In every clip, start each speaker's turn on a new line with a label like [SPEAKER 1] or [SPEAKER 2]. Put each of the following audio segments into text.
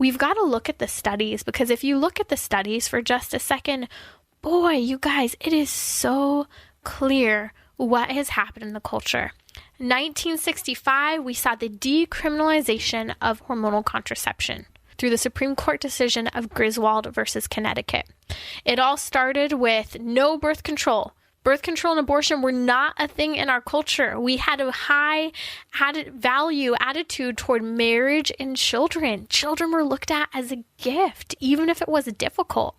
[SPEAKER 1] we've got to look at the studies, because if you look at the studies for just a second, boy, you guys, it is so clear what has happened in the culture. 1965, we saw the decriminalization of hormonal contraception through the Supreme Court decision of Griswold versus Connecticut. It all started with no birth control. Birth control and abortion were not a thing in our culture. We had a high value attitude toward marriage and children. Children were looked at as a gift, even if it was difficult.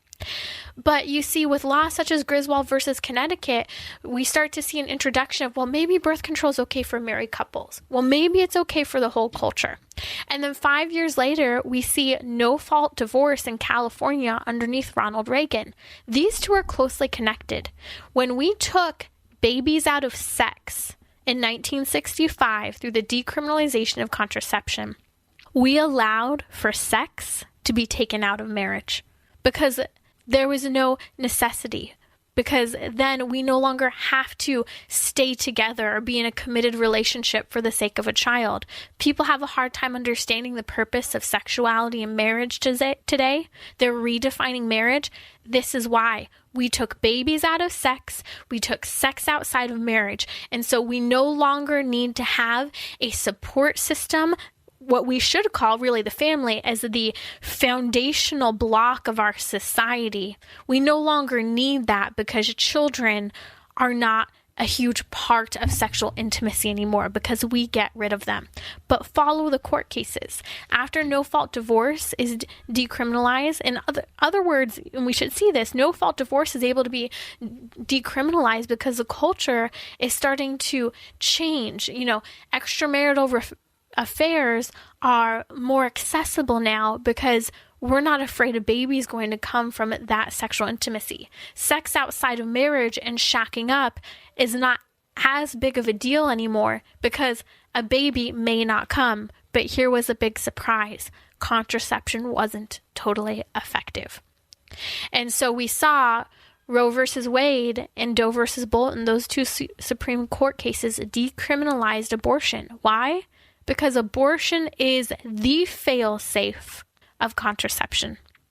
[SPEAKER 1] But you see, with laws such as Griswold versus Connecticut, we start to see an introduction of, well, maybe birth control is okay for married couples. Well, maybe it's okay for the whole culture. And then 5 years later, we see no-fault divorce in California underneath Ronald Reagan. These two are closely connected. When we took babies out of sex in 1965 through the decriminalization of contraception, we allowed for sex to be taken out of marriage because there was no necessity, because then we no longer have to stay together or be in a committed relationship for the sake of a child. People have a hard time understanding the purpose of sexuality and marriage today. They're redefining marriage. This is why we took babies out of sex. We took sex outside of marriage. And so we no longer need to have a support system, what we should call really the family, as the foundational block of our society. We no longer need that because children are not a huge part of sexual intimacy anymore, because we get rid of them. But follow the court cases. After no-fault divorce is decriminalized, in other words, and we should see this, no-fault divorce is able to be decriminalized because the culture is starting to change. Extramarital affairs are more accessible now because we're not afraid a baby's going to come from that sexual intimacy. Sex outside of marriage and shacking up is not as big of a deal anymore because a baby may not come. But here was a big surprise. Contraception wasn't totally effective. And so we saw Roe versus Wade and Doe versus Bolton, those two Supreme Court cases, decriminalized abortion. Why? Because abortion is the fail-safe of contraception.